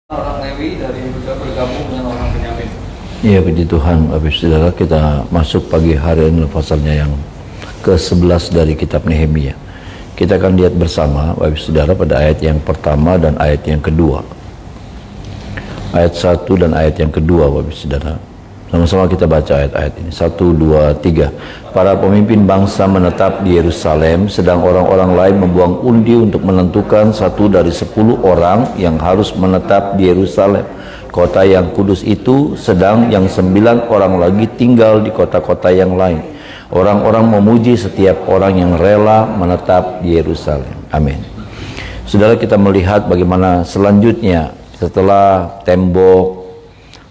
Orang Lewi dari Yehuda bergabung dengan orang Benyamin. Ya, puji Tuhan, Bapak Saudara, kita masuk pagi hari ini pasalnya yang ke-11 dari kitab Nehemia. Kita akan lihat bersama Bapak Saudara pada ayat yang pertama dan ayat yang kedua. Ayat 1 dan ayat yang kedua, Bapak Saudara. Sama-sama kita baca ayat-ayat ini. 1, 2, 3. Para pemimpin bangsa menetap di Yerusalem, sedang orang-orang lain membuang undi untuk menentukan 1 dari 10 orang yang harus menetap di Yerusalem, kota yang kudus itu, sedang yang 9 orang lagi tinggal di kota-kota yang lain. Orang-orang memuji setiap orang yang rela menetap di Yerusalem. Amin. Saudara, kita melihat bagaimana selanjutnya setelah tembok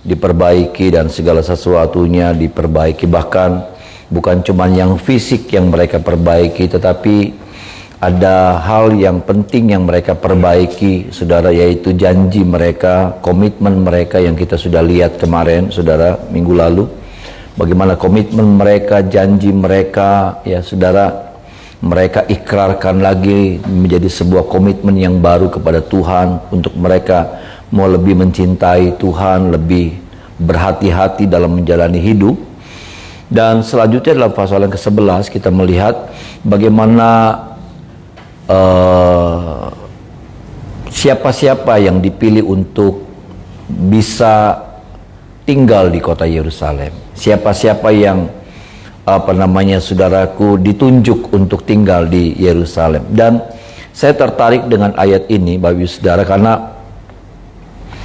diperbaiki dan segala sesuatunya diperbaiki, bahkan bukan cuma yang fisik yang mereka perbaiki, tetapi ada hal yang penting yang mereka perbaiki, saudara, yaitu janji mereka, komitmen mereka yang kita sudah lihat kemarin, saudara, minggu lalu. Bagaimana komitmen mereka, janji mereka, ya saudara, mereka ikrarkan lagi menjadi sebuah komitmen yang baru kepada Tuhan, untuk mereka mau lebih mencintai Tuhan, lebih berhati-hati dalam menjalani hidup. Dan selanjutnya dalam pasal yang ke-11 kita melihat bagaimana siapa-siapa yang dipilih untuk bisa tinggal di kota Yerusalem, siapa-siapa yang saudaraku, ditunjuk untuk tinggal di Yerusalem. Dan saya tertarik dengan ayat ini, Bapak Ibu Saudara, karena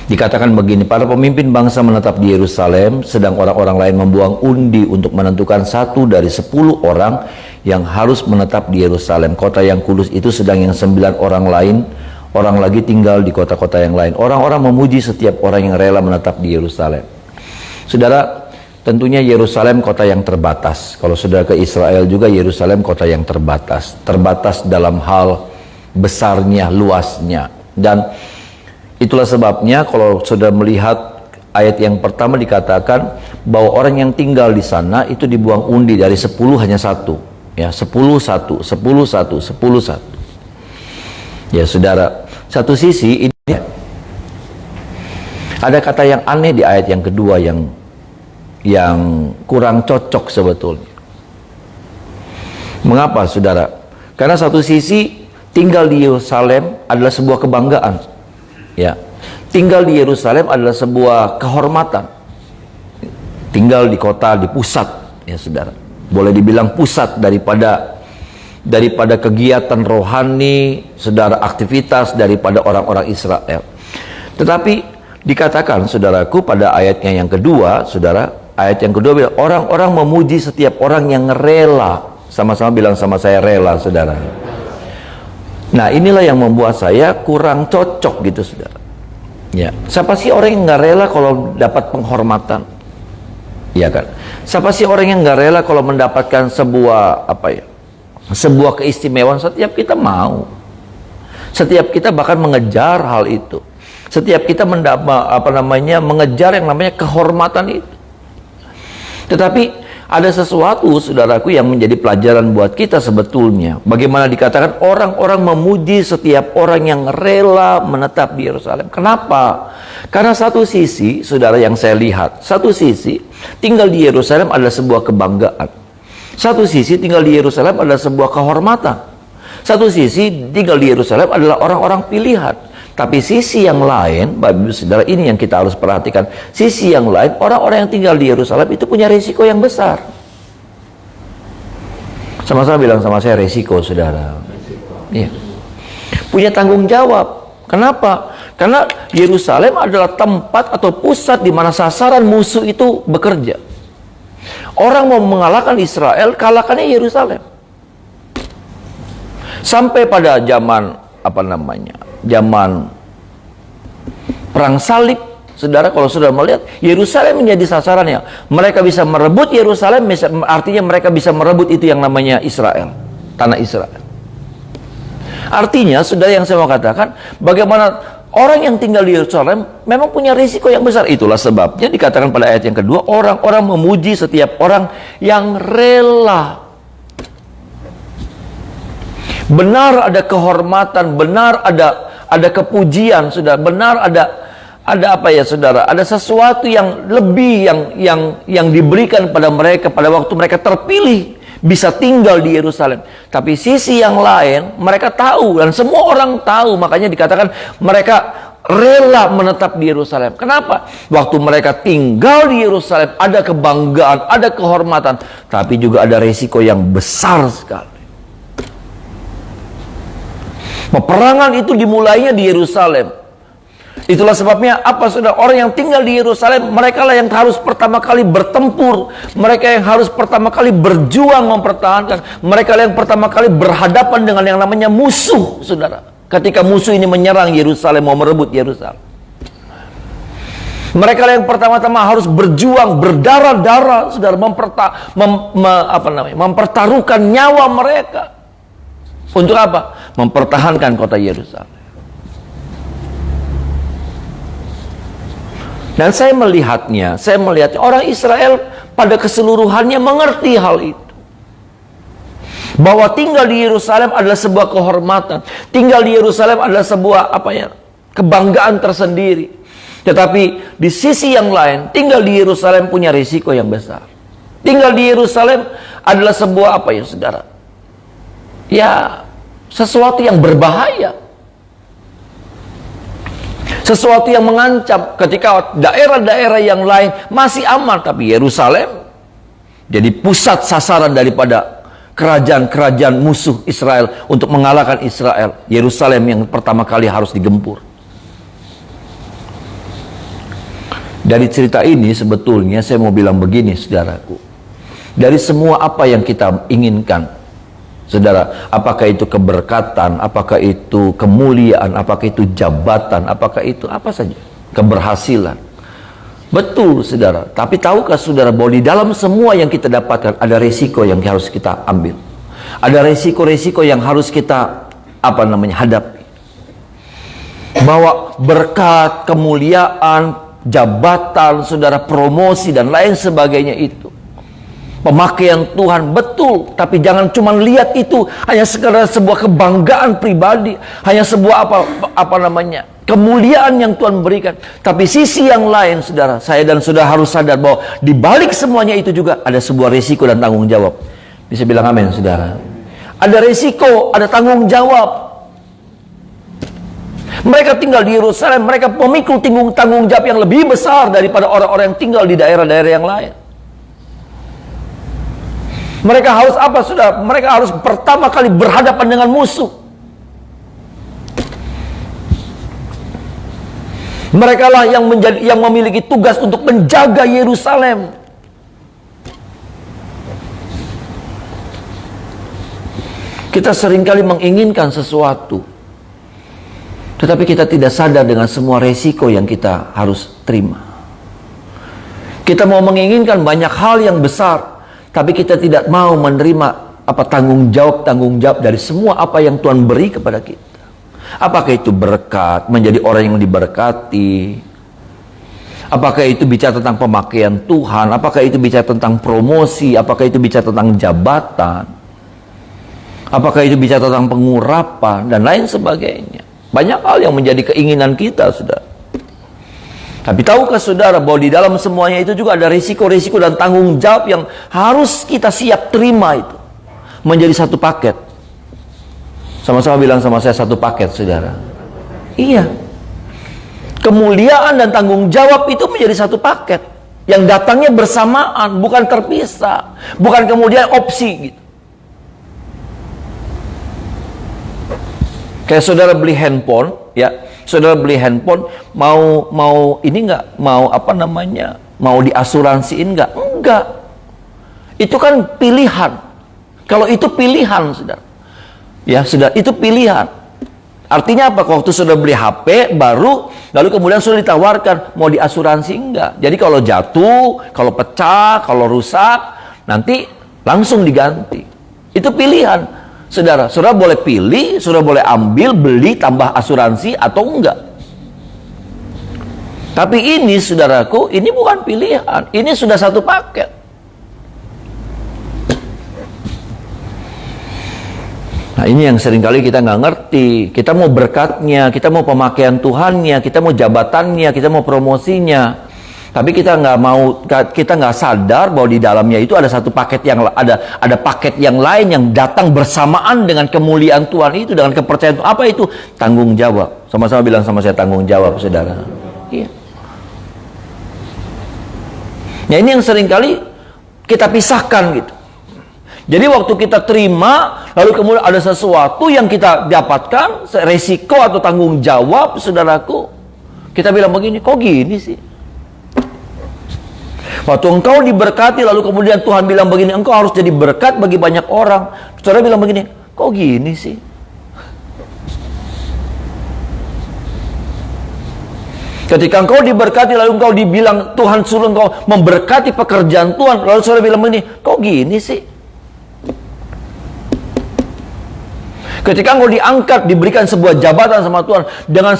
dikatakan begini, para pemimpin bangsa menetap di Yerusalem, sedang orang-orang lain membuang undi untuk menentukan 1 dari 10 orang yang harus menetap di Yerusalem, kota yang kudus itu, sedang yang 9 orang lagi tinggal di kota-kota yang lain. Orang-orang memuji setiap orang yang rela menetap di Yerusalem. Saudara, tentunya Yerusalem kota yang terbatas. Kalau saudara ke Israel juga, Yerusalem kota yang terbatas. Terbatas dalam hal besarnya, luasnya. Dan itulah sebabnya kalau sudah melihat ayat yang pertama dikatakan bahwa orang yang tinggal di sana itu dibuang undi, dari 10 hanya 1. Ya, 10 1, 10 1, 10 1. Ya saudara, satu sisi ini ada kata yang aneh di ayat yang kedua yang kurang cocok sebetulnya. Mengapa saudara? Karena satu sisi tinggal di Yerusalem adalah sebuah kebanggaan. Ya, tinggal di Yerusalem adalah sebuah kehormatan. Tinggal di kota, di pusat, ya saudara. Boleh dibilang pusat daripada kegiatan rohani, saudara, aktivitas daripada orang-orang Israel. Tetapi dikatakan, saudaraku, pada ayatnya yang kedua, saudara, ayat yang kedua, orang-orang memuji setiap orang yang rela. Sama-sama bilang sama saya, rela, saudara. Nah, inilah yang membuat saya kurang cocok gitu, saudara. Ya, siapa sih orang yang nggak rela kalau dapat penghormatan? Iya kan? Siapa sih orang yang nggak rela kalau mendapatkan sebuah sebuah keistimewaan? Setiap kita mau. Setiap kita bahkan mengejar hal itu. Setiap kita mengejar yang namanya kehormatan itu. Tetapi ada sesuatu, saudaraku, yang menjadi pelajaran buat kita sebetulnya. Bagaimana dikatakan orang-orang memuji setiap orang yang rela menetap di Yerusalem. Kenapa? Karena satu sisi, saudara, yang saya lihat, satu sisi tinggal di Yerusalem adalah sebuah kebanggaan. Satu sisi tinggal di Yerusalem adalah sebuah kehormatan. Satu sisi tinggal di Yerusalem adalah orang-orang pilihan. Tapi sisi yang lain, Bapak Ibu Saudara, ini yang kita harus perhatikan. Sisi yang lain, orang-orang yang tinggal di Yerusalem itu punya risiko yang besar. Sama-sama bilang sama saya, risiko, saudara. Iya. Punya tanggung jawab. Kenapa? Karena Yerusalem adalah tempat atau pusat di mana sasaran musuh itu bekerja. Orang mau mengalahkan Israel, kalahkannya Yerusalem. Sampai pada zaman zaman perang salib, saudara, kalau sudah melihat Yerusalem menjadi sasarannya, mereka bisa merebut Yerusalem, artinya mereka bisa merebut itu yang namanya Israel, tanah Israel. Artinya, saudara, yang saya mau katakan, bagaimana orang yang tinggal di Yerusalem memang punya risiko yang besar. Itulah sebabnya dikatakan pada ayat yang kedua, orang-orang memuji setiap orang yang rela. Benar ada kehormatan, benar ada kepujian, sudah benar ada apa ya saudara? Ada sesuatu yang lebih yang diberikan pada mereka pada waktu mereka terpilih bisa tinggal di Yerusalem. Tapi sisi yang lain mereka tahu dan semua orang tahu, makanya dikatakan mereka rela menetap di Yerusalem. Kenapa? Waktu mereka tinggal di Yerusalem ada kebanggaan, ada kehormatan, tapi juga ada resiko yang besar sekali. Peperangan itu dimulainya di Yerusalem. Itulah sebabnya apa saudara, orang yang tinggal di Yerusalem, mereka lah yang harus pertama kali bertempur, mereka yang harus pertama kali berjuang mempertahankan, mereka lah yang pertama kali berhadapan dengan yang namanya musuh, saudara. Ketika musuh ini menyerang Yerusalem, mau merebut Yerusalem, mereka lah yang pertama-tama harus berjuang berdarah-darah, saudara, mempertaruhkan nyawa mereka. Untuk apa? Mempertahankan kota Yerusalem. Dan saya melihatnya orang Israel pada keseluruhannya mengerti hal itu. Bahwa tinggal di Yerusalem adalah sebuah kehormatan. Tinggal di Yerusalem adalah sebuah kebanggaan tersendiri. Tetapi di sisi yang lain, tinggal di Yerusalem punya risiko yang besar. Tinggal di Yerusalem adalah sebuah saudara? Ya, sesuatu yang berbahaya. Sesuatu yang mengancam. Ketika daerah-daerah yang lain masih aman, tapi Yerusalem jadi pusat sasaran daripada kerajaan-kerajaan musuh Israel untuk mengalahkan Israel. Yerusalem yang pertama kali harus digempur. Dari cerita ini sebetulnya saya mau bilang begini, saudaraku. Dari semua apa yang kita inginkan, saudara, apakah itu keberkatan, apakah itu kemuliaan, apakah itu jabatan, apakah itu apa saja, keberhasilan. Betul, saudara. Tapi tahukah saudara bahwa di dalam semua yang kita dapatkan ada resiko yang harus kita ambil. Ada resiko-resiko yang harus kita hadapi. Bahwa berkat, kemuliaan, jabatan, saudara, promosi dan lain sebagainya itu, pemakaian Tuhan, betul, tapi jangan cuma lihat itu hanya sekedar sebuah kebanggaan pribadi, hanya sebuah kemuliaan yang Tuhan berikan. Tapi sisi yang lain, saudara, saya dan saudara harus sadar bahwa di balik semuanya itu juga ada sebuah risiko dan tanggung jawab. Bisa bilang amin, saudara? Ada risiko, ada tanggung jawab. Mereka tinggal di Yerusalem, mereka memikul tanggung jawab yang lebih besar daripada orang-orang yang tinggal di daerah-daerah yang lain. Mereka harus saudara? Mereka harus pertama kali berhadapan dengan musuh. Mereka lah yang memiliki tugas untuk menjaga Yerusalem. Kita seringkali menginginkan sesuatu, tetapi kita tidak sadar dengan semua resiko yang kita harus terima. Kita mau menginginkan banyak hal yang besar, tapi kita tidak mau menerima tanggung jawab dari semua apa yang Tuhan beri kepada kita. Apakah itu berkat, menjadi orang yang diberkati? Apakah itu bicara tentang pemakaian Tuhan? Apakah itu bicara tentang promosi? Apakah itu bicara tentang jabatan? Apakah itu bicara tentang pengurapan dan lain sebagainya? Banyak hal yang menjadi keinginan kita, saudara. Tapi tahukah saudara bahwa di dalam semuanya itu juga ada risiko-risiko dan tanggung jawab yang harus kita siap terima itu. Menjadi satu paket. Sama-sama bilang sama saya, satu paket, saudara. Iya. Kemuliaan dan tanggung jawab itu menjadi satu paket. Yang datangnya bersamaan, bukan terpisah. Bukan kemudian opsi gitu. Kayak saudara beli handphone, ya. Saudara beli handphone, mau ini enggak? Mau diasuransiin enggak? Enggak. Itu kan pilihan. Kalau itu pilihan, saudara. Ya, saudara, itu pilihan. Artinya apa? Waktu saudara beli HP baru, lalu kemudian sudah ditawarkan mau diasuransi enggak? Jadi kalau jatuh, kalau pecah, kalau rusak, nanti langsung diganti. Itu pilihan. Saudara boleh pilih, saudara boleh ambil, beli, tambah asuransi atau enggak. Tapi ini, saudaraku, ini bukan pilihan. Ini sudah satu paket. Nah, ini yang seringkali kita nggak ngerti. Kita mau berkatnya, kita mau pemakaian Tuhannya, kita mau jabatannya, kita mau promosinya. Tapi kita nggak sadar bahwa di dalamnya itu ada satu paket yang ada paket yang lain yang datang bersamaan dengan kemuliaan Tuhan itu, dengan kepercayaan Tuhan. Apa itu? Tanggung jawab. Sama-sama bilang sama saya, tanggung jawab, saudara. Iya. Nah, ini yang seringkali kita pisahkan gitu. Jadi waktu kita terima, lalu kemudian ada sesuatu yang kita dapatkan, resiko atau tanggung jawab, saudaraku. Kita bilang begini, kok gini sih? Waktu engkau diberkati, lalu kemudian Tuhan bilang begini, engkau harus jadi berkat bagi banyak orang. Saudara bilang begini, kok gini sih? Ketika engkau diberkati, lalu engkau dibilang, Tuhan suruh engkau memberkati pekerjaan Tuhan, lalu saudara bilang begini, kok gini sih? Ketika engkau diangkat, diberikan sebuah jabatan sama Tuhan, dengan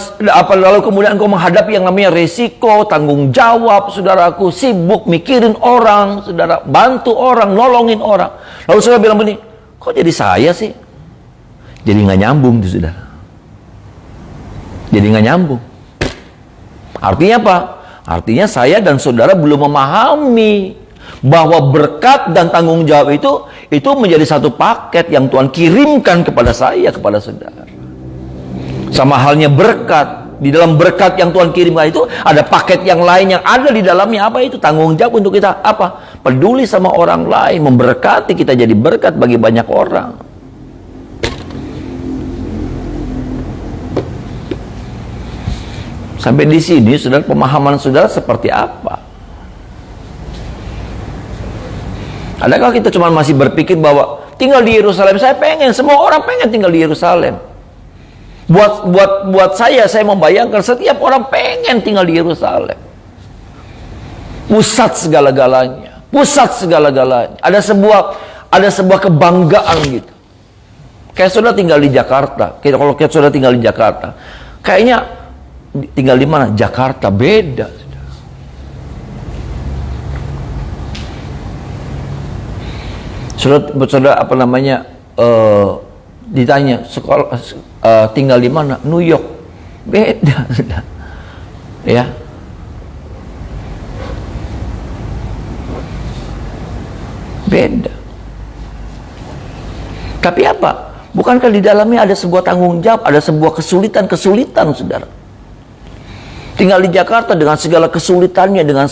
lalu kemudian engkau menghadapi yang namanya resiko, tanggung jawab, saudaraku, sibuk mikirin orang, saudara, bantu orang, nolongin orang. Lalu saudara bilang begini, kok jadi saya sih? Jadi nggak nyambung tuh, saudara. Jadi nggak nyambung. Artinya apa? Artinya saya dan saudara belum memahami bahwa berkat dan tanggung jawab itu menjadi satu paket yang Tuhan kirimkan kepada saya, kepada saudara. Sama halnya berkat. Di dalam berkat yang Tuhan kirimkan itu ada paket yang lain yang ada di dalamnya. Apa itu? Tanggung jawab untuk kita apa? Peduli sama orang lain, memberkati kita jadi berkat bagi banyak orang. Sampai di sini, saudara, pemahaman saudara seperti apa? Adakah kita cuma masih berpikir bahwa tinggal di Yerusalem, saya pengen, semua orang pengen tinggal di Yerusalem. Buat saya membayangkan setiap orang pengen tinggal di Yerusalem. Pusat segala-galanya, Ada sebuah kebanggaan gitu. Kayak saudara tinggal di Jakarta. Kalau saudara tinggal di Jakarta, kayaknya tinggal di mana? Jakarta beda. Saudara apa namanya, ditanya sekolah, tinggal di mana? New York. Beda, saudara. Ya. Beda. Tapi apa? Bukankah di dalamnya ada sebuah tanggung jawab, ada sebuah kesulitan, saudara? Tinggal di Jakarta dengan segala kesulitannya, dengan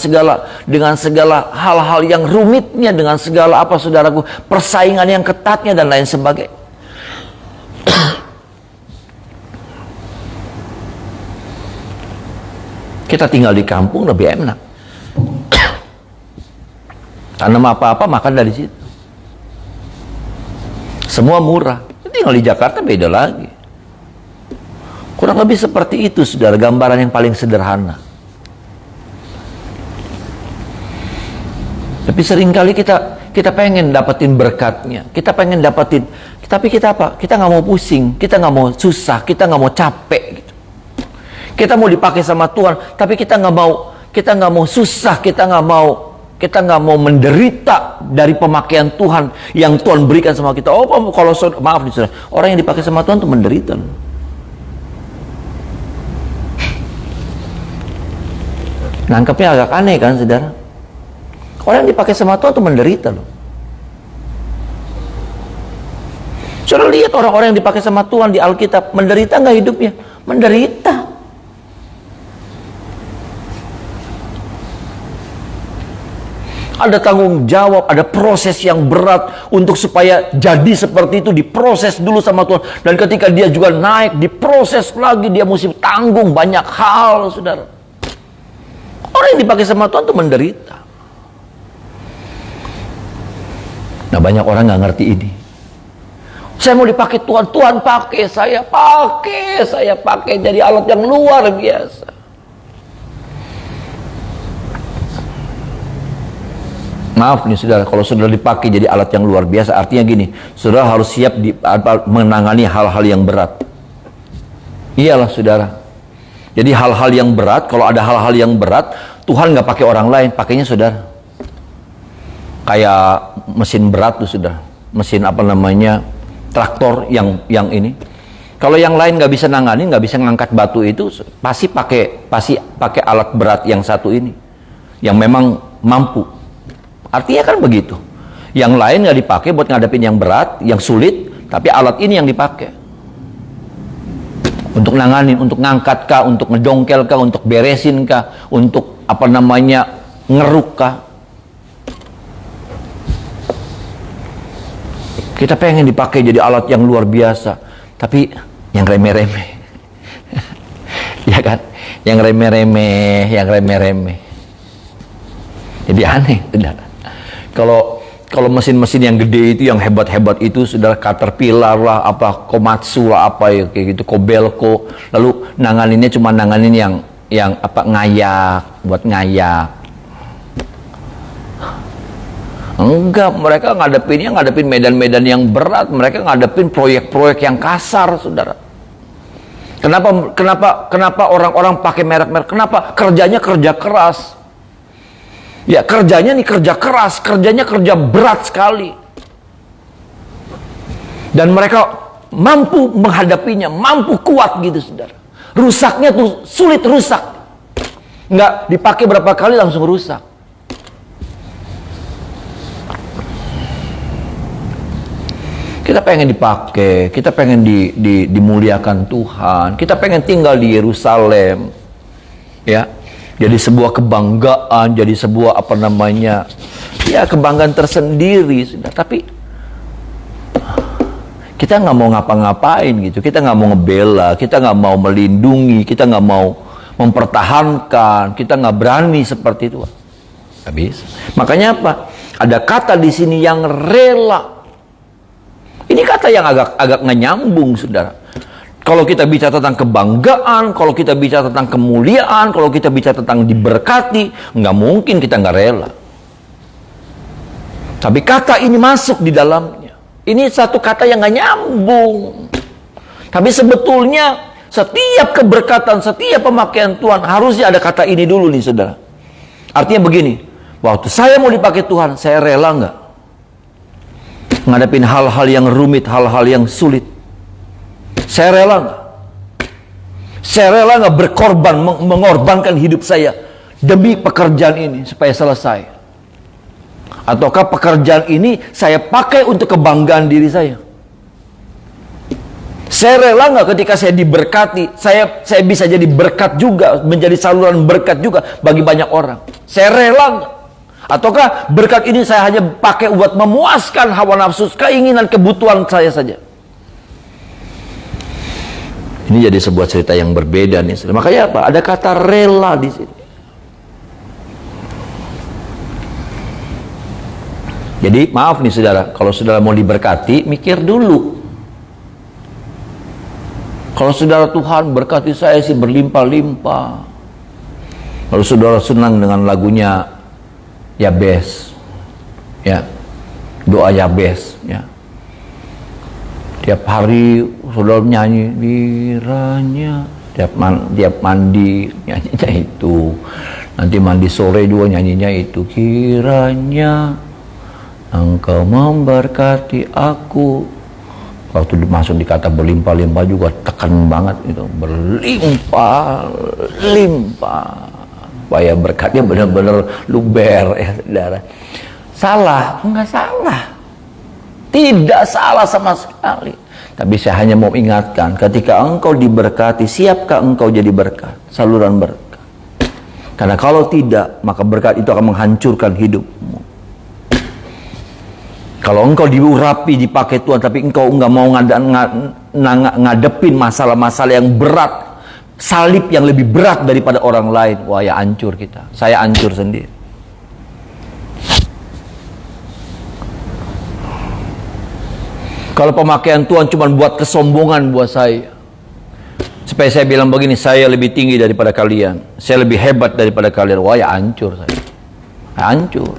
segala hal-hal yang rumitnya, dengan segala apa, saudaraku, persaingan yang ketatnya dan lain sebagainya. Kita tinggal di kampung lebih enak. Tanam apa-apa makan dari situ. Semua murah. Tinggal di Jakarta beda lagi. Kurang lebih seperti itu, saudara, gambaran yang paling sederhana. Tapi seringkali kita pengen dapetin berkatnya, kita pengen dapetin, tapi kita apa? Kita nggak mau pusing, kita nggak mau susah, kita nggak mau capek. Gitu. Kita mau dipakai sama Tuhan, tapi kita nggak mau susah, kita nggak mau menderita dari pemakaian Tuhan yang Tuhan berikan sama kita. Oh, kalau maaf nih, saudara, orang yang dipakai sama Tuhan tuh menderita. Nangkepnya agak aneh kan, saudara? Orang yang dipakai sama Tuhan itu menderita loh. Saudara lihat orang-orang yang dipakai sama Tuhan di Alkitab, menderita nggak hidupnya? Menderita. Ada tanggung jawab, ada proses yang berat untuk supaya jadi seperti itu, diproses dulu sama Tuhan. Dan ketika dia juga naik, diproses lagi, dia mesti tanggung banyak hal, saudara. Orang yang dipakai sama Tuhan itu menderita. Nah, banyak orang nggak ngerti ini. Saya mau dipakai Tuhan, Tuhan pakai saya jadi alat yang luar biasa. Maaf nih, saudara, kalau saudara dipakai jadi alat yang luar biasa, artinya gini, saudara harus siap menangani hal-hal yang berat. Iyalah, saudara. Jadi hal-hal yang berat, kalau ada hal-hal yang berat, Tuhan nggak pakai orang lain, pakainya saudara. Kayak mesin berat tuh, saudara. Mesin apa namanya, traktor yang ini. Kalau yang lain nggak bisa nanganin, nggak bisa ngangkat batu itu, pasti pakai alat berat yang satu ini, yang memang mampu. Artinya kan begitu. Yang lain nggak dipakai buat ngadepin yang berat, yang sulit, tapi alat ini yang dipakai untuk nanganin, untuk ngangkat kah, untuk ngedongkel kah, untuk beresin kah, untuk ngeruk kah. Kita pengen dipakai jadi alat yang luar biasa, tapi yang remeh-remeh. Ya kan? Yang remeh-remeh. Jadi aneh, saudara. Kalau mesin-mesin yang gede itu, yang hebat-hebat itu, saudara, Caterpillar lah, Komatsu lah, kayak gitu, Kobelco. Lalu nanganinnya cuma nanganin yang ngayak, buat ngayak. Enggak, mereka ngadepin medan-medan yang berat, mereka ngadepin proyek-proyek yang kasar, saudara. Kenapa orang-orang pakai merek-merek? Kenapa? Kerjanya kerja keras. Ya, kerjanya kerja keras, kerjanya kerja berat sekali. Dan mereka mampu menghadapinya, mampu kuat gitu, saudara. Rusaknya tuh sulit rusak. Enggak dipakai berapa kali langsung rusak. Kita pengen dipakai, kita pengen dimuliakan Tuhan, kita pengen tinggal di Yerusalem, ya, jadi sebuah kebanggaan, jadi sebuah kebanggaan tersendiri, sudah. Tapi kita nggak mau ngapa-ngapain gitu, kita nggak mau ngebela, kita nggak mau melindungi, kita nggak mau mempertahankan, kita nggak berani seperti itu. Habis. Makanya apa? Ada kata di sini yang rela. Ini kata yang agak nggak nyambung, saudara. Kalau kita bicara tentang kebanggaan, kalau kita bicara tentang kemuliaan, kalau kita bicara tentang diberkati, nggak mungkin kita nggak rela. Tapi kata ini masuk di dalamnya. Ini satu kata yang nggak nyambung. Tapi sebetulnya setiap keberkatan, setiap pemakaian Tuhan harusnya ada kata ini dulu nih, saudara. Artinya begini, waktu saya mau dipakai Tuhan, saya rela nggak ngadepin hal-hal yang rumit, hal-hal yang sulit? Saya rela nggak? Saya rela nggak berkorban, mengorbankan hidup saya demi pekerjaan ini supaya selesai? Ataukah pekerjaan ini saya pakai untuk kebanggaan diri saya? Saya rela nggak ketika saya diberkati, saya bisa jadi berkat juga, menjadi saluran berkat juga bagi banyak orang? Saya rela nggak? Ataukah berkat ini saya hanya pakai buat memuaskan hawa nafsu, keinginan, kebutuhan saya saja? Ini jadi sebuah cerita yang berbeda nih. Makanya apa? Ada kata rela di sini. Jadi maaf nih, saudara, kalau saudara mau diberkati, mikir dulu. Kalau saudara, Tuhan berkati saya sih berlimpah-limpah, lalu saudara senang dengan lagunya Yabes, ya, doa Yabes, ya. Tiap hari saudara nyanyi, kiranya tiap mandi nyanyinya itu, nanti mandi sore juga nyanyinya itu, kiranya Engkau memberkati aku. Waktu masuk di kata berlimpah-limpah juga tekan banget itu, berlimpah-limpah. Supaya berkatnya benar-benar luber, ya, saudara. Salah? Enggak salah. Tidak salah sama sekali. Tapi saya hanya mau ingatkan, ketika engkau diberkati, siapkah engkau jadi berkat, saluran berkat? Karena kalau tidak, maka berkat itu akan menghancurkan hidupmu. Kalau engkau diurapi, dipakai Tuhan, tapi engkau enggak mau ngadepin masalah-masalah yang berat, salib yang lebih berat daripada orang lain, wah, ya hancur kita. Saya hancur sendiri. Kalau pemakaian Tuhan cuma buat kesombongan buat saya, supaya saya bilang begini, saya lebih tinggi daripada kalian, saya lebih hebat daripada kalian, wah, ya hancur saya. Hancur.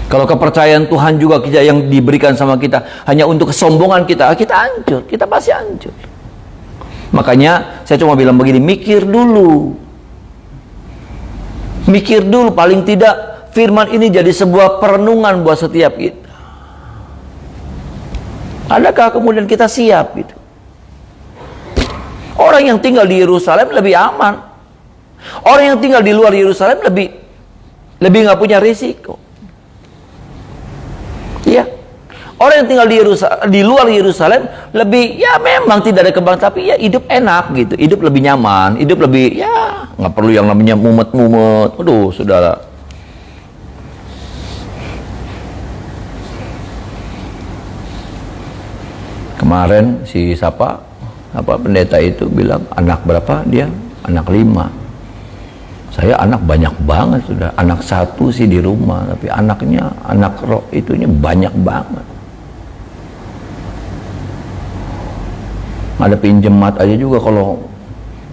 Kalau kepercayaan Tuhan juga kita yang diberikan sama kita hanya untuk kesombongan kita, kita hancur, kita pasti hancur. Makanya saya cuma bilang begini, mikir dulu. Mikir dulu, paling tidak firman ini jadi sebuah perenungan buat setiap kita. Adakah kemudian kita siap gitu? Orang yang tinggal di Yerusalem lebih aman. Orang yang tinggal di luar Yerusalem lebih nggak punya risiko. Iya. Orang yang tinggal di luar Yerusalem lebih, ya memang tidak ada kebanggaan, tapi ya hidup enak gitu, hidup lebih nyaman, hidup lebih, ya nggak perlu yang namanya mumet-mumet. Aduh, saudara. Kemarin si pendeta itu bilang anak berapa dia? Anak 5. Saya anak banyak banget sudah. Anak 1 sih di rumah, tapi anak roh itunya banyak banget. Ngadepin jemaat aja juga kalau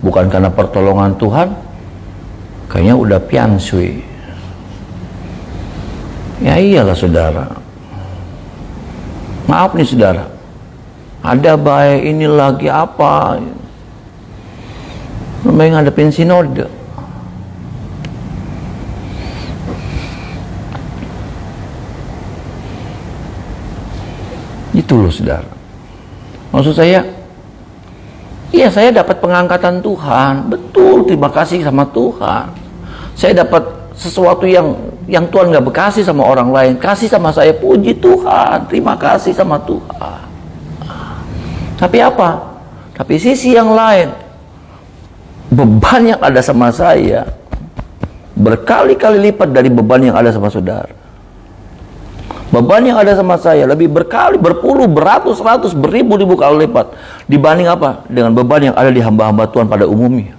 bukan karena pertolongan Tuhan, kayaknya udah piansui. Ya iyalah saudara. Maaf nih saudara. Ada baik ini lagi apa? Namanya ngadepin sinode. Itu loh saudara. Maksud saya, iya saya dapat pengangkatan Tuhan. Betul, terima kasih sama Tuhan. Saya dapat sesuatu yang Tuhan gak berkasih sama orang lain. Kasih sama saya, puji Tuhan. Terima kasih sama Tuhan. Tapi apa? Tapi sisi yang lain, beban yang ada sama saya berkali-kali lipat dari beban yang ada sama saudara. Beban yang ada sama saya lebih berkali, berpuluh, beratus-ratus, beribu-ribu kali lipat dibanding apa? Dengan beban yang ada di hamba-hamba Tuhan pada umumnya.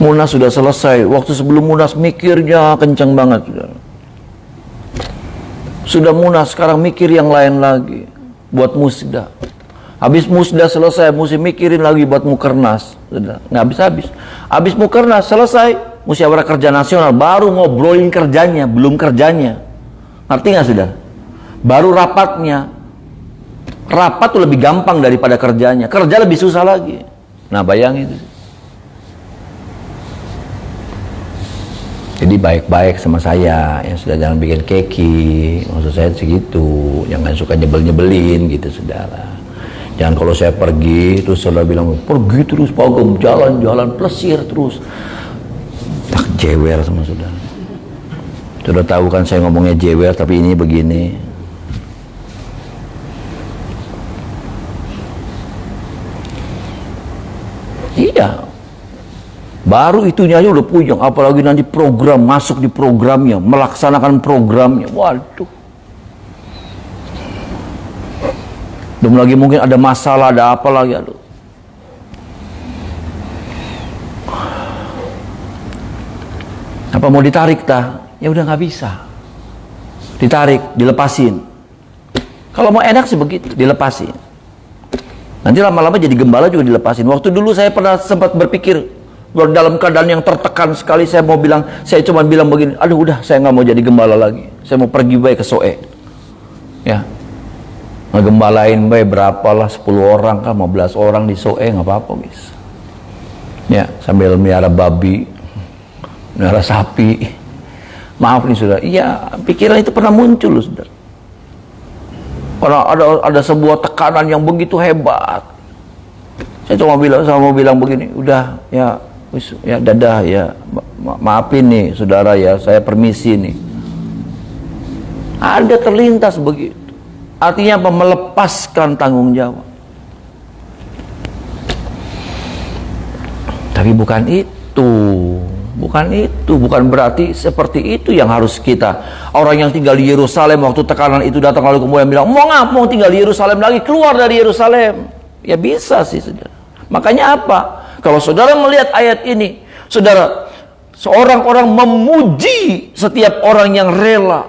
Munas sudah selesai. Waktu sebelum Munas mikirnya kencang banget. Sudah Munas, sekarang mikir yang lain lagi. Buat musda. Habis musda selesai, mesti mikirin lagi buat mukernas. Sudah, nggak habis-habis. Habis mukernas selesai, musyawarah kerja nasional, baru ngobrolin kerjanya, belum kerjanya. Ngerti nggak sudah? Baru rapatnya. Rapat tuh lebih gampang daripada kerjanya. Kerja lebih susah lagi. Nah bayangin itu. Jadi baik-baik sama saya, yang sudah jangan bikin keki, maksud saya segitu, jangan suka nyebel-nyebelin gitu saudara. Jangan kalau saya pergi, terus saudara bilang, pergi terus Pak, jalan-jalan plesir terus. Tak jewer sama saudara. Sudah tahu kan saya ngomongnya jewer, tapi ini begini. Iya. Baru itunya aja udah puyeng, apalagi nanti program, masuk di programnya, melaksanakan programnya. Waduh. Belum lagi mungkin ada masalah, ada apa lagi, aduh. Apa mau ditarik tah? Ya udah nggak bisa. Ditarik, dilepasin. Kalau mau enak sih begitu, dilepasin. Nanti lama-lama jadi gembala juga dilepasin. Waktu dulu saya pernah sempat berpikir, dalam keadaan yang tertekan sekali, saya cuma bilang begini, aduh udah saya nggak mau jadi gembala lagi, saya mau pergi baik ke Soe, ya ngegembalain baik berapalah 10 orang kah 15 orang di Soe nggak apa-apa guys, ya sambil melihara babi, melihara sapi. Maaf nih saudara, iya pikiran itu pernah muncul loh saudara. Kalau ada sebuah tekanan yang begitu hebat, saya cuma bilang begini, udah ya dadah ya, maafin nih saudara ya, saya permisi nih. Ada terlintas begitu. Artinya apa? Melepaskan tanggung jawab. Tapi bukan itu. Bukan berarti seperti itu yang harus kita. Orang yang tinggal di Yerusalem waktu tekanan itu datang, lalu kemudian bilang, mau tinggal di Yerusalem lagi, keluar dari Yerusalem. Ya bisa sih saudara. Makanya apa? Kalau saudara melihat ayat ini, saudara, seorang orang memuji setiap orang yang rela.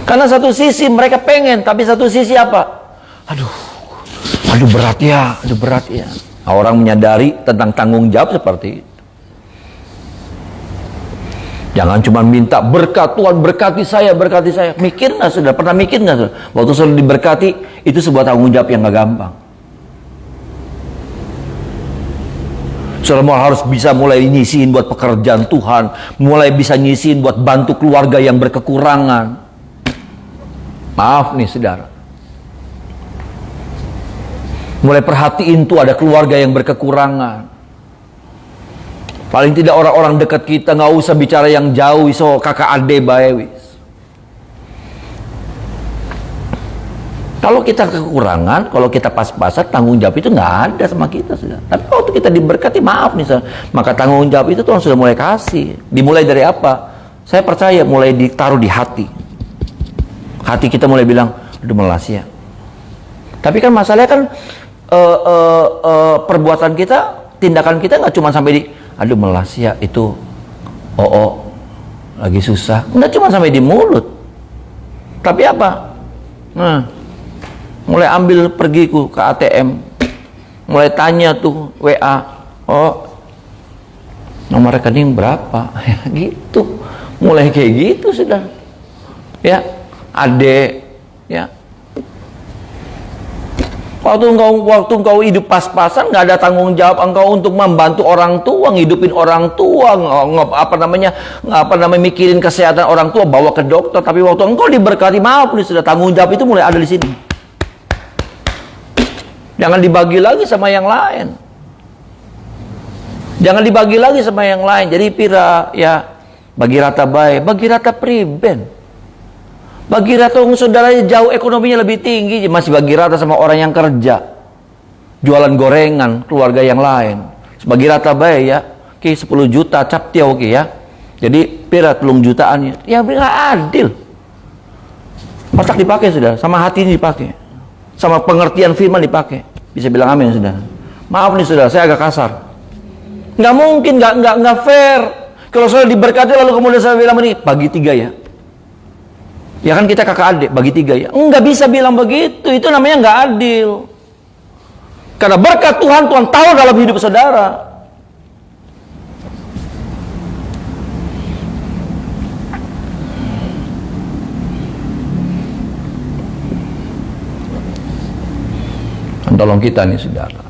Karena satu sisi mereka pengen, tapi satu sisi apa? Aduh berat ya. Nah, orang menyadari tentang tanggung jawab seperti itu. Jangan cuma minta berkat Tuhan, berkati saya, berkati saya. Mikir nggak sudah? Pernah mikir nggak sudah? Waktu sudah diberkati, itu sebuah tanggung jawab yang nggak gampang. Saudara harus bisa mulai nyisihin buat pekerjaan Tuhan, mulai bisa nyisihin buat bantu keluarga yang berkekurangan. Maaf nih saudara. Mulai perhatiin tuh ada keluarga yang berkekurangan. Paling tidak orang-orang dekat kita, nggak usah bicara yang jauh, so kakak ade bae wis. Kalau kita kekurangan, kalau kita pas-pasan, tanggung jawab itu nggak ada sama kita sudah. Tapi waktu kita diberkati, maaf nih, maka tanggung jawab itu Tuhan sudah mulai kasih. Dimulai dari apa? Saya percaya mulai ditaruh di hati. Hati kita mulai bilang, aduh melas ya. Tapi kan masalahnya kan perbuatan kita, tindakan kita nggak cuma sampai di aduh melas ya itu lagi susah, nggak cuma sampai di mulut, tapi apa? Nah, mulai ambil pergiku ke ATM, mulai tanya tuh WA, nomor rekening berapa, ya gitu, mulai kayak gitu sudah, ya, adek, ya. Waktu engkau hidup pas-pasan, nggak ada tanggung jawab engkau untuk membantu orang tua, ngidupin orang tua, mikirin kesehatan orang tua, bawa ke dokter. Tapi waktu engkau diberkati, maaf nih sudah, tanggung jawab itu mulai ada di sini. Jangan dibagi lagi sama yang lain. Jangan dibagi lagi sama yang lain. Jadi pira ya bagi rata baik, bagi rata priben. Bagi rata saudaranya jauh ekonominya lebih tinggi, masih bagi rata sama orang yang kerja, jualan gorengan, keluarga yang lain. Bagi rata baik ya, 10 juta cap tiaw ya. Jadi pira 3 jutaan ya nggak adil. Otak dipakai sudah, sama hati ini dipakai, sama pengertian firman dipakai. Bisa bilang amin sudah. Maaf nih sudah, saya agak kasar. Nggak mungkin, nggak fair. Kalau saya diberkati lalu kemudian saya bilang ini bagi 3 ya. Ya kan kita kakak adik, bagi 3 ya. Nggak bisa bilang begitu, itu namanya nggak adil. Karena berkat Tuhan, Tuhan tahu dalam hidup saudara. Tolong kita nih saudara.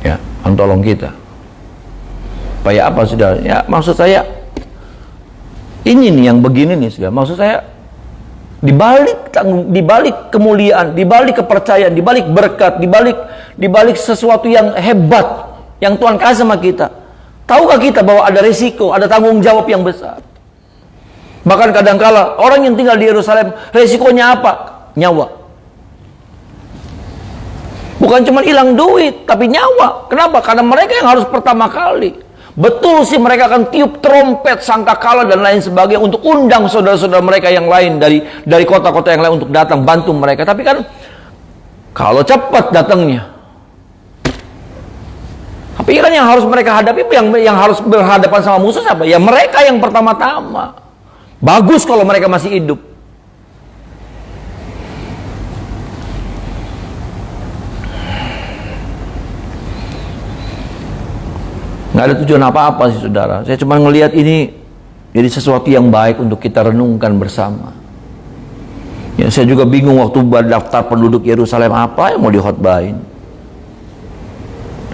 Ya, tolong kita. Supaya apa saudara? Ya, maksud saya ini nih yang begini nih saudara. Maksud saya di balik kemuliaan, di balik kepercayaan, di balik berkat, di balik sesuatu yang hebat yang Tuhan kasih sama kita. Tahukah kita bahwa ada resiko, ada tanggung jawab yang besar? Bahkan kadangkala orang yang tinggal di Yerusalem, resikonya apa? Nyawa. Bukan cuma hilang duit, tapi nyawa. Kenapa? Karena mereka yang harus pertama kali. Betul sih mereka akan tiup trompet, sangkakala dan lain sebagainya untuk undang saudara-saudara mereka yang lain dari kota-kota yang lain untuk datang bantu mereka. Tapi kan kalau cepat datangnya. Tapi kan yang harus mereka hadapi, yang harus berhadapan sama musuh siapa? Ya mereka yang pertama-tama. Bagus kalau mereka masih hidup. Nggak ada tujuan apa-apa sih saudara. Saya cuma ngelihat ini jadi sesuatu yang baik untuk kita renungkan bersama. Ya, saya juga bingung waktu daftar penduduk Yerusalem apa yang mau dihotbahin.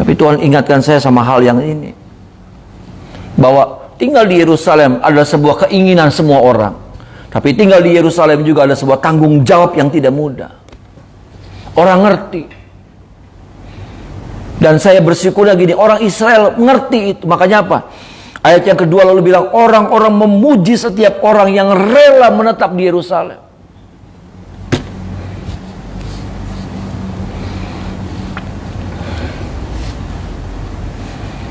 Tapi Tuhan ingatkan saya sama hal yang ini. Bahwa tinggal di Yerusalem adalah sebuah keinginan semua orang. Tapi tinggal di Yerusalem juga ada sebuah tanggung jawab yang tidak mudah. Orang ngerti. Dan saya bersyukur lagi nih, orang Israel ngerti itu. Makanya apa? Ayat yang kedua lalu bilang, orang-orang memuji setiap orang yang rela menetap di Yerusalem.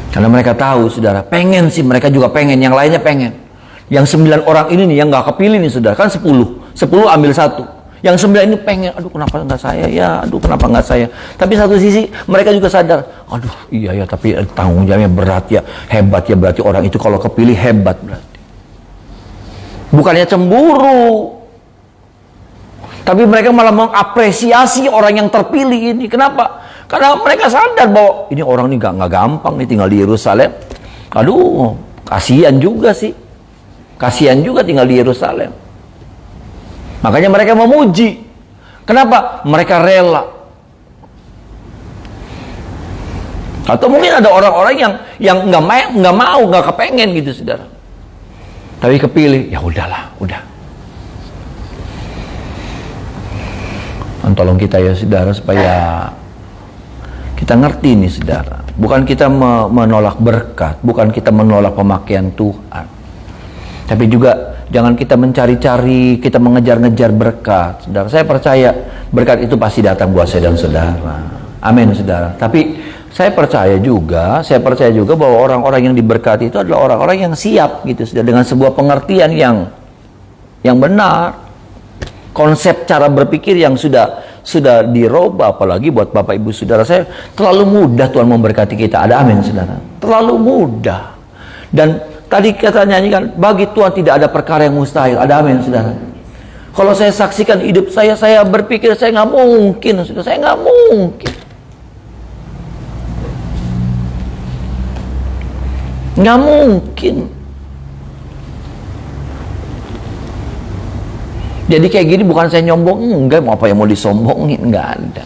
Karena mereka tahu, saudara, pengen sih, mereka juga pengen, yang lainnya pengen. Yang 9 orang ini nih, yang gak kepilih nih, saudara, kan 10 ambil 1. Yang 9 ini pengen, aduh kenapa nggak saya ya, aduh kenapa nggak saya. Tapi satu sisi mereka juga sadar, aduh iya ya, tapi tanggung jawabnya berat ya, hebat ya, berarti orang itu kalau kepilih hebat berarti. Bukannya cemburu, tapi mereka malah mengapresiasi orang yang terpilih ini. Kenapa? Karena mereka sadar bahwa ini orang ini nggak gampang nih tinggal di Yerusalem. Aduh, kasihan juga sih. Kasihan juga tinggal di Yerusalem. Makanya mereka memuji. Kenapa? Mereka rela. Atau mungkin ada orang-orang yang nggak mau, nggak kepengen gitu, saudara. Tapi kepilih, ya udahlah, udah. Tolong kita ya, saudara, supaya kita ngerti nih, saudara. Bukan kita menolak berkat, bukan kita menolak pemakaian Tuhan. Tapi juga jangan kita mencari-cari, kita mengejar-ngejar berkat, saudara. Saya percaya berkat itu pasti datang buat saya dan saudara. Amin, saudara. Tapi saya percaya juga bahwa orang-orang yang diberkati itu adalah orang-orang yang siap gitu, saudara, dengan sebuah pengertian yang benar. Konsep cara berpikir yang sudah dirubah, apalagi buat Bapak Ibu Saudara. Saya terlalu mudah Tuhan memberkati kita. Ada amin, saudara. Terlalu mudah. Dan tadi kita nyanyikan, bagi Tuhan tidak ada perkara yang mustahil. Ada amin, saudara. Kalau saya saksikan hidup saya berpikir saya nggak mungkin, saudara. Saya nggak mungkin. Nggak mungkin. Jadi kayak gini bukan saya nyombong, enggak. Apa yang mau disombongin? Nggak ada.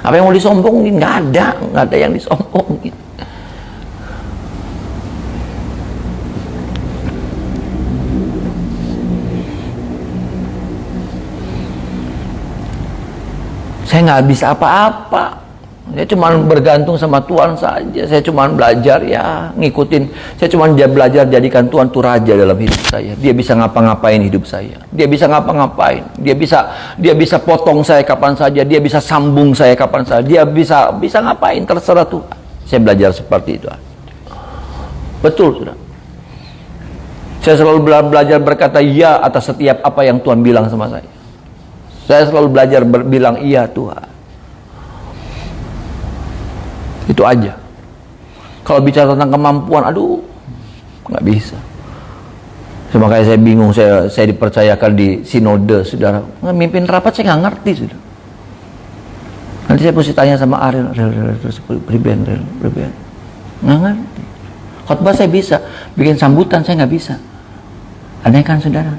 Apa yang mau disombongin? Nggak ada yang disombongin. Saya nggak bisa apa-apa. Saya cuma bergantung sama Tuhan saja. Saya cuma belajar ya, ngikutin. Saya cuma belajar jadikan Tuhan itu raja dalam hidup saya. Dia bisa ngapa-ngapain hidup saya. Dia bisa ngapa-ngapain. Dia bisa potong saya kapan saja. Dia bisa sambung saya kapan saja. Dia bisa ngapain, terserah Tuhan. Saya belajar seperti itu. Betul, sudah. Saya selalu belajar berkata iya atas setiap apa yang Tuhan bilang sama saya. Saya selalu belajar bilang iya Tuhan. Itu aja. Kalau bicara tentang kemampuan, aduh, nggak bisa. Makanya saya bingung, saya dipercayakan di sinode, saudara. Mimpin rapat saya nggak ngerti, saudara. Nanti saya mesti tanya sama Ariel, terus pribadi. Nggak ngerti. Khotbah saya bisa, bikin sambutan saya nggak bisa. Aneh kan, saudara?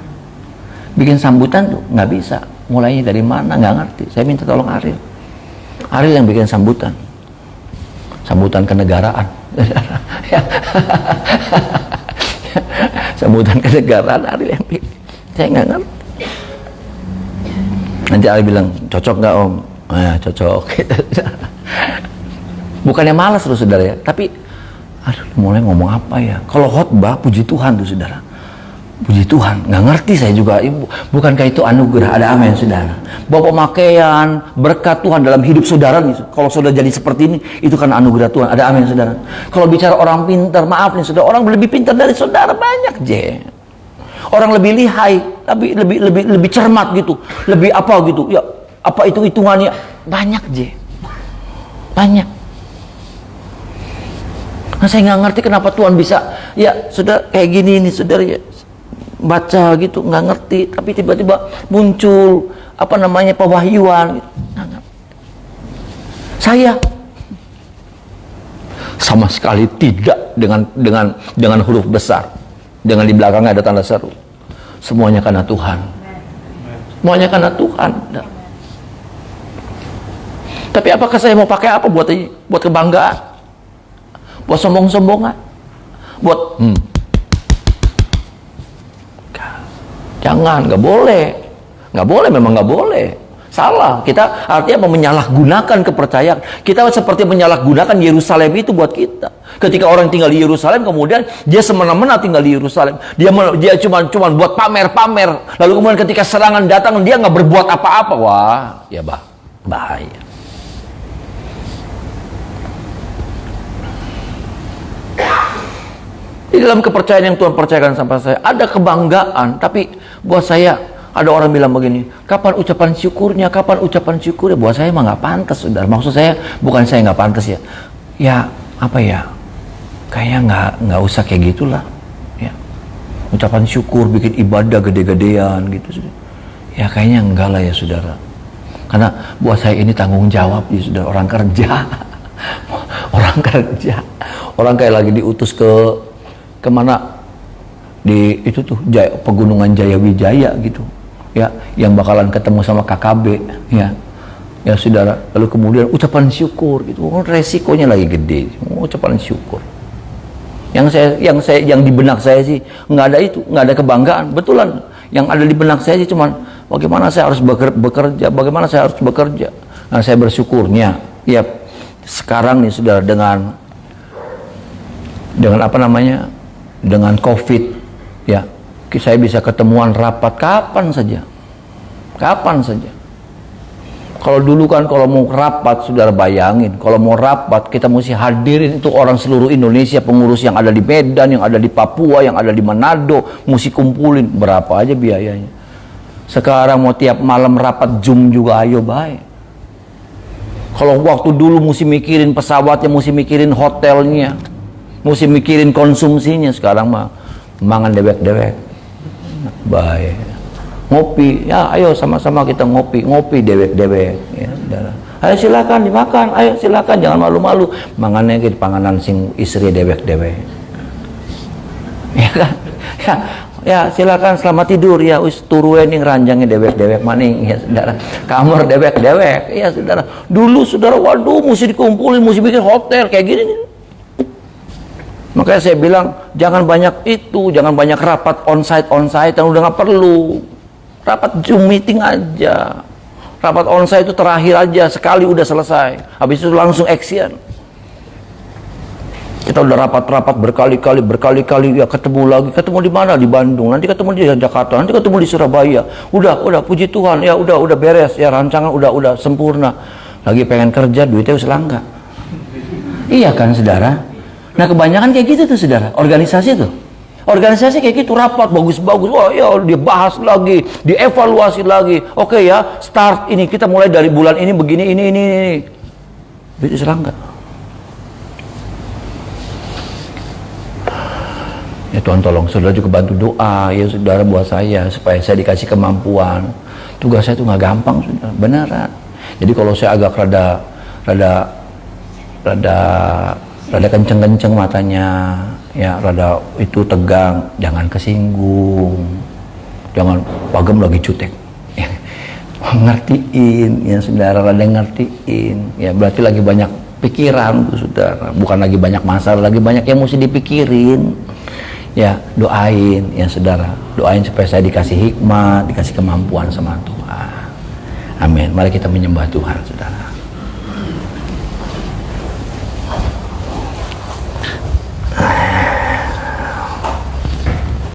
Bikin sambutan tuh nggak bisa. Mulainya dari mana nggak ngerti. Saya minta tolong Ariel. Ariel yang bikin sambutan. Sambutan kenegaraan. Sambutan kenegaraan Ariel yang bikin. Saya nggak ngerti. Nanti Ariel bilang, cocok nggak Om? Cocok. Bukannya malas loh, saudara ya. Tapi, aduh, mulai ngomong apa ya? Kalau khotbah, puji Tuhan tuh, saudara. Puji Tuhan, nggak ngerti saya juga. Bukankah itu anugerah? Ada amin, saudara. Bahwa pemakaian berkat Tuhan dalam hidup saudara nih, kalau saudara jadi seperti ini, itu kan anugerah Tuhan. Ada amin, saudara. Kalau bicara orang pintar, maaf nih saudara, orang lebih pintar dari saudara banyak, orang lebih lihai, lebih cermat gitu, lebih apa gitu, ya apa itu hitungannya banyak, banyak. Nah, saya nggak ngerti kenapa Tuhan bisa, ya saudara kayak gini nih, saudara ya. Baca gitu nggak ngerti, tapi tiba-tiba muncul pewahyuan gitu. Saya sama sekali tidak dengan huruf besar, dengan di belakangnya ada tanda seru. Semuanya karena Tuhan. Semuanya karena Tuhan. Tapi apakah saya mau pakai apa buat kebanggaan, buat sombong-sombongan, buat jangan, nggak boleh, memang nggak boleh. Salah, kita artinya menyalahgunakan kepercayaan. Kita seperti menyalahgunakan Yerusalem itu buat kita. Ketika orang tinggal di Yerusalem, kemudian dia semena-mena tinggal di Yerusalem. Dia cuma buat pamer-pamer. Lalu kemudian ketika serangan datang, dia nggak berbuat apa-apa. Wah, ya bahaya. Di dalam kepercayaan yang Tuhan percayakan sama saya, ada kebanggaan. Tapi buat saya, ada orang bilang begini, kapan ucapan syukurnya? Buat saya mah nggak pantas, saudara. Maksud saya, bukan saya nggak pantas ya. Ya, apa ya? Kayaknya nggak usah kayak gitulah. Ya. Ucapan syukur, bikin ibadah gede-gedean gitu. Ya kayaknya enggak lah ya, saudara. Karena buat saya ini tanggung jawab ya, saudara. Orang kerja. Orang kayak lagi diutus kemana di itu tuh pegunungan Jayawijaya gitu ya, yang bakalan ketemu sama KKB ya. Ya saudara, lalu kemudian ucapan syukur itu resikonya lagi gede, ucapan syukur. Yang di benak saya sih nggak ada itu, nggak ada kebanggaan. Betulan yang ada di benak saya sih cuman bagaimana saya harus bekerja, bagaimana saya harus bekerja. Nah, saya bersyukurnya ya sekarang nih saudara, dengan apa namanya, dengan COVID ya, saya bisa ketemuan rapat kapan saja. Kalau dulu kan kalau mau rapat, saudara bayangin, kalau mau rapat kita mesti hadirin itu orang seluruh Indonesia, pengurus yang ada di Medan, yang ada di Papua, yang ada di Manado, mesti kumpulin, berapa aja biayanya. Sekarang mau tiap malam rapat Zoom juga ayo baik. Kalau waktu dulu mesti mikirin pesawatnya, mesti mikirin hotelnya, mesti mikirin konsumsinya, sekarang mah mangan dewek-dewek. Baik. Ngopi, ya ayo sama-sama kita ngopi dewek-dewek ya, ayo silakan dimakan, ayo silakan, jangan malu-malu, mangannya gitu panganan sing istri dewek-dewek ya kan, ya silakan selamat tidur ya, us turuin yang ranjangnya dewek-dewek maning ya saudara, kamar dewek-dewek ya saudara. Dulu saudara, waduh mesti dikumpulin, mesti bikin hotel kayak gini. Makanya saya bilang jangan banyak itu, jangan banyak rapat onsite yang udah nggak perlu. Rapat Zoom meeting aja, rapat onsite itu terakhir aja, sekali udah selesai, habis itu langsung action. Kita udah rapat-rapat berkali-kali ya, ketemu di mana, di Bandung, nanti ketemu di Jakarta, nanti ketemu di Surabaya. Udah puji Tuhan ya, udah beres ya, rancangan udah sempurna. Lagi pengen kerja, duitnya wis langka. Iya kan saudara? Nah kebanyakan kayak gitu tuh saudara, organisasi tuh. Organisasi kayak gitu, rapat bagus-bagus, wah ya dia bahas lagi, dievaluasi lagi. Oke ya, start ini, kita mulai dari bulan ini begini, ini. Itu serangga. Ya Tuhan tolong, saudara juga bantu doa ya saudara buat saya, supaya saya dikasih kemampuan. Tugas saya tuh nggak gampang saudara, beneran. Jadi kalau saya agak rada kenceng-kenceng matanya, ya rada itu tegang, jangan kesinggung, jangan pagem lagi cutek ya. Ngertiin ya saudara, rada ngertiin ya, berarti lagi banyak pikiran tuh saudara, bukan lagi banyak masalah, lagi banyak yang mesti dipikirin ya. Doain ya saudara, doain supaya saya dikasih hikmat, dikasih kemampuan sama Tuhan. Amin. Mari kita menyembah Tuhan saudara.